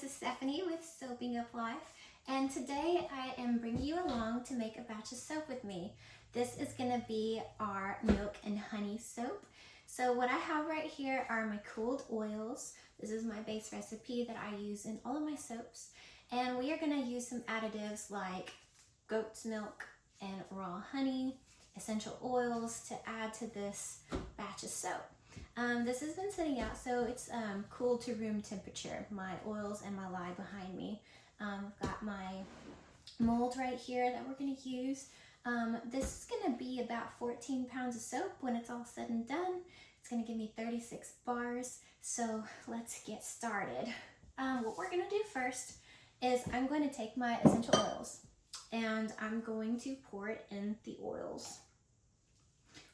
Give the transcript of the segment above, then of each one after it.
this is Stephanie with Soaping Up Life, and today I am bringing you along to make a batch of soap with me. This is going to be our milk and honey soap. So what I have right here are my cooled oils. This is my base recipe that I use in all of my soaps, and we are going to use some additives like goat's milk and raw honey, essential oils to add to this batch of soap. This has been sitting out, so it's cooled to room temperature, my oils and my lye behind me. I've got my mold right here that we're going to use. This is going to be about 14 pounds of soap when it's all said and done. It's going to give me 36 bars, so let's get started. What we're going to do first is I'm going to take my essential oils and I'm going to pour it in the oils.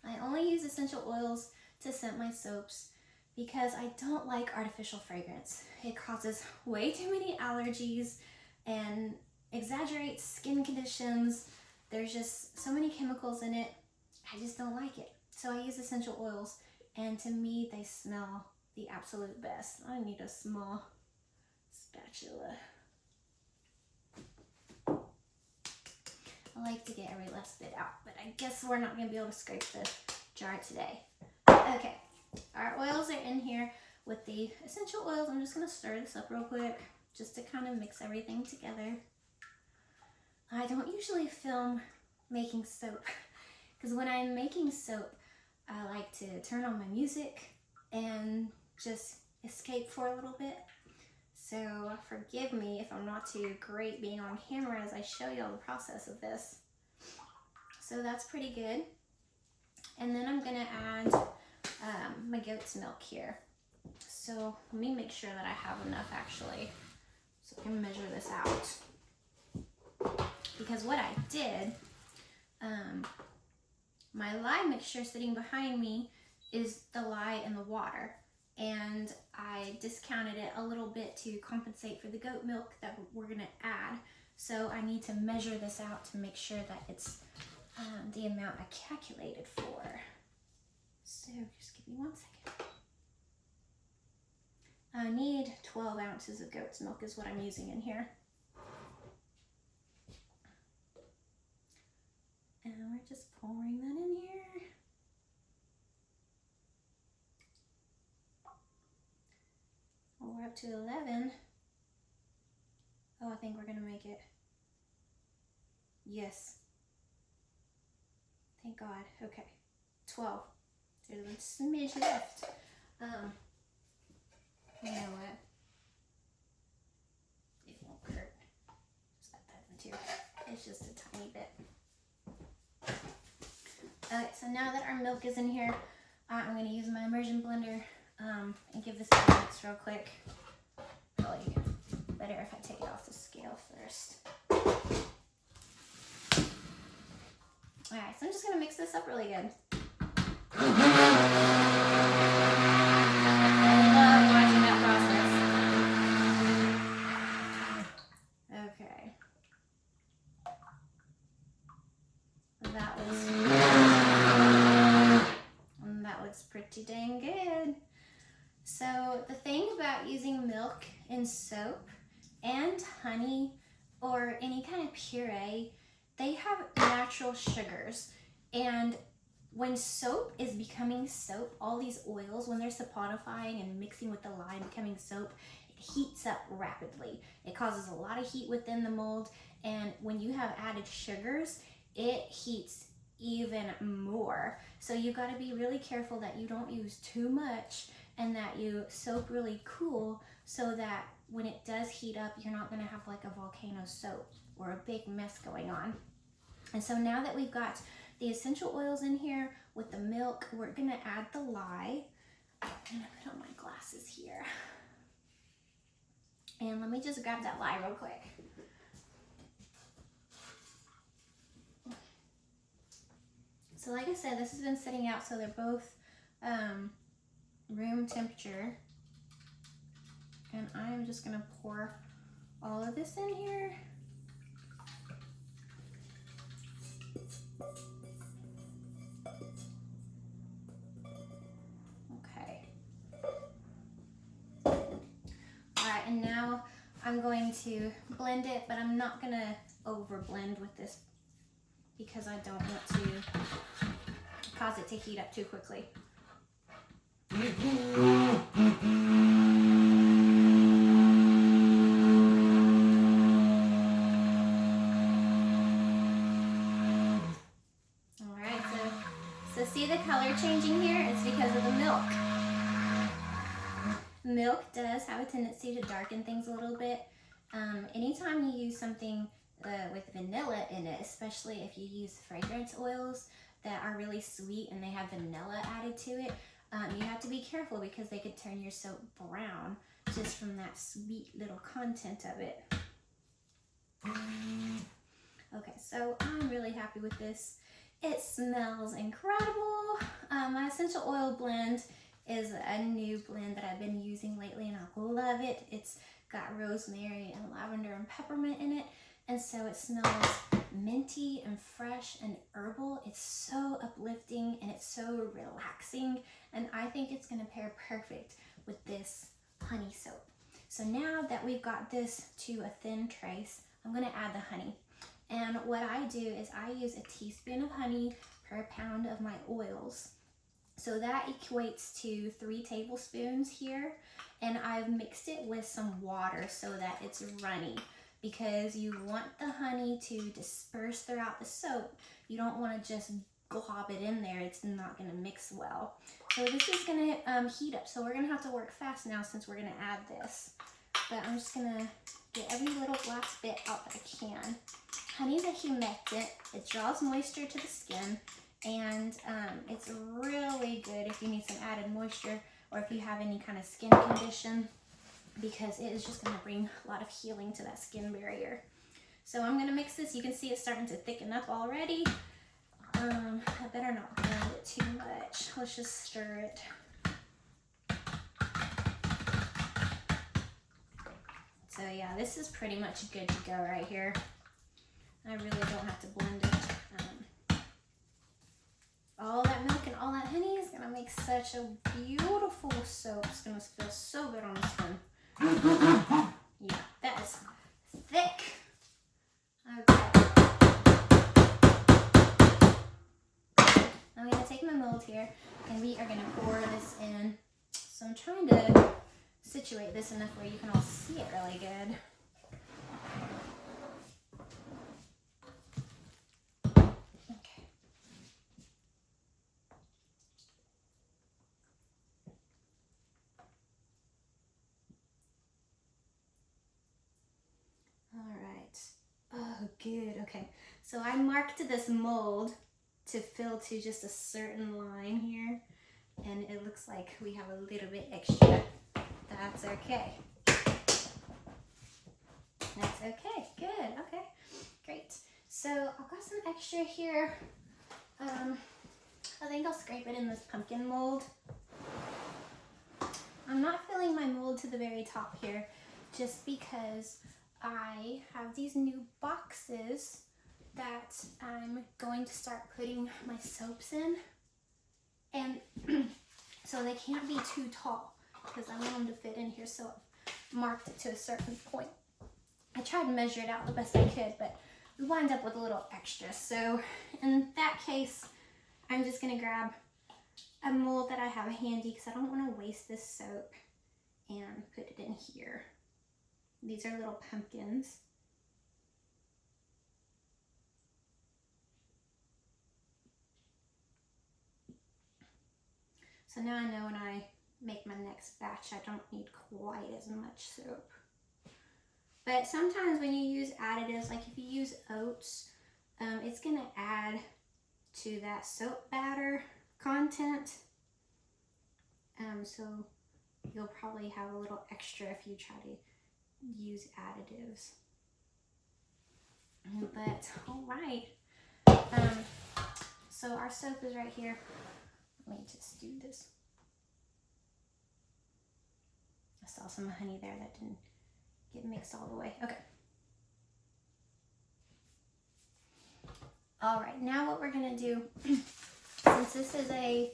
I only use essential oils to scent my soaps because I don't like artificial fragrance. It causes way too many allergies and exaggerates skin conditions. There's just so many chemicals in it. I just don't like it. So I use essential oils, and to me they smell the absolute best. I need a small spatula. I like to get every last bit out, but I guess we're not going to be able to scrape the jar today. Okay, our oils are in here with the essential oils. I'm just going to stir this up real quick just to kind of mix everything together. I don't usually film making soap because when I'm making soap, I like to turn on my music and just escape for a little bit. So forgive me if I'm not too great being on camera as I show you all the process of this. So that's pretty good. And then I'm gonna add my goat's milk here. So let me make sure that I have enough actually, so I can measure this out. Because what I did, my lye mixture sitting behind me is the lye and the water. And I discounted it a little bit to compensate for the goat milk that we're gonna add. So I need to measure this out to make sure that it's the amount I calculated for. So just give me 1 second. I need 12 ounces of goat's milk is what I'm using in here. And we're just pouring that in here. We're up to 11. Oh, I think we're gonna make it. Yes. Thank God. Okay. 12. There's a smidge left. You know what? It won't hurt. Just add that in too. It's just a tiny bit. Okay, so now that our milk is in here, I'm gonna use my immersion blender and give this a mix real quick. Probably better if I take it off the scale first. Alright, so I'm just going to mix this up really good. I love watching that process. Okay. That looks pretty dang good. So the thing about using milk in soap and honey or any kind of puree, they have natural sugars. And when soap is becoming soap, all these oils, when they're saponifying and mixing with the lye and becoming soap, it heats up rapidly. It causes a lot of heat within the mold. And when you have added sugars, it heats even more. So you got to be really careful that you don't use too much and that you soap really cool so that when it does heat up, you're not going to have like a volcano soap or a big mess going on. And so now that we've got the essential oils in here with the milk, we're going to add the lye. I'm going to put on my glasses here. And let me just grab that lye real quick. So like I said, this has been sitting out, so they're both room temperature. And I'm just gonna pour all of this in here. Okay. All right, and now I'm going to blend it, but I'm not gonna over blend with this because I don't want to cause it to heat up too quickly. Alright, so see the color changing here? It's because of the milk. Milk does have a tendency to darken things a little bit. Anytime you use something with vanilla in it, especially if you use fragrance oils that are really sweet and they have vanilla added to it, you have to be careful because they could turn your soap brown just from that sweet little content of it. Okay, so I'm really happy with this. It smells incredible. My essential oil blend is a new blend that I've been using lately and I love it. It's got rosemary and lavender and peppermint in it, and so it smells minty and fresh and herbal. It's so uplifting and it's so relaxing, and I think it's going to pair perfect with this honey soap. So now that we've got this to a thin trace, I'm going to add the honey. And what I do is I use a teaspoon of honey per pound of my oils. So that equates to 3 tablespoons here, and I've mixed it with some water so that it's runny, because you want the honey to disperse throughout the soap. You don't want to just glob it in there. It's not going to mix well. So this is going to heat up, so we're going to have to work fast now since we're going to add this. But I'm just going to get every little last bit out that I can. Honey is a humectant. It draws moisture to the skin. And it's really good if you need some added moisture or if you have any kind of skin condition, because it is just going to bring a lot of healing to that skin barrier. So I'm going to mix this. You can see it's starting to thicken up already. I better not blend it too much. Let's just stir it. So yeah, this is pretty much good to go right here. I really don't have to blend it. All that milk and all that honey is gonna make such a beautiful soap. It's gonna feel so good on the skin. Yeah, that is thick. Okay. I'm gonna take my mold here and we are gonna pour this in. So I'm trying to situate this enough where you can all see it really good. Oh, good. Okay, so I marked this mold to fill to just a certain line here, and it looks like we have a little bit extra. That's okay. That's okay. Good. Okay, great. So I've got some extra here. I think I'll scrape it in this pumpkin mold. I'm not filling my mold to the very top here just because I have these new boxes that I'm going to start putting my soaps in, and so they can't be too tall because I want them to fit in here, so I've marked it to a certain point. I tried to measure it out the best I could, but we wind up with a little extra. So in that case, I'm just going to grab a mold that I have handy because I don't want to waste this soap and put it in here. These are little pumpkins. So now I know when I make my next batch, I don't need quite as much soap. But sometimes when you use additives, like if you use oats, it's going to add to that soap batter content. So you'll probably have a little extra if you try to use additives. But all right, so our soap is right here. Let me just do this. I saw some honey there that didn't get mixed all the way. Okay. All right, now what we're gonna do, since this is a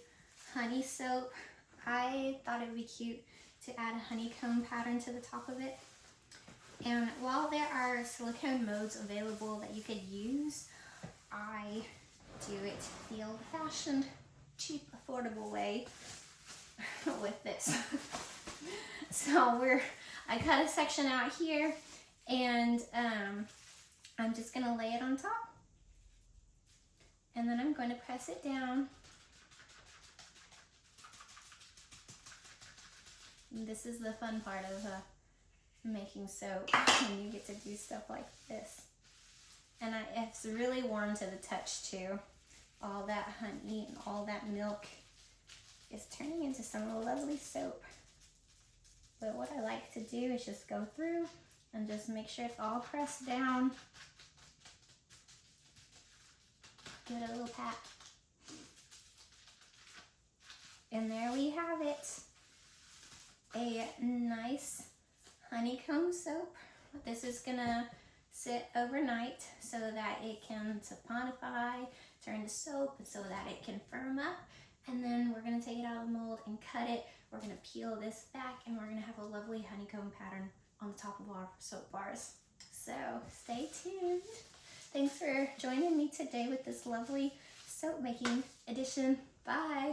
honey soap, I thought it would be cute to add a honeycomb pattern to the top of it. And while there are silicone molds available that you could use, I do it the old-fashioned, cheap, affordable way with this. So I cut a section out here, and I'm just gonna lay it on top. And then I'm going to press it down. And this is the fun part of making soap, when you get to do stuff like this. And it's really warm to the touch too. All that honey and all that milk is turning into some lovely soap. But what I like to do is just go through and just make sure it's all pressed down. Give it a little pat. And there we have it. A nice honeycomb soap. This is gonna sit overnight so that it can saponify, turn to soap, so that it can firm up. And then we're gonna take it out of the mold and cut it. We're gonna peel this back, and we're gonna have a lovely honeycomb pattern on the top of our soap bars. So stay tuned. Thanks for joining me today with this lovely soap making edition. Bye.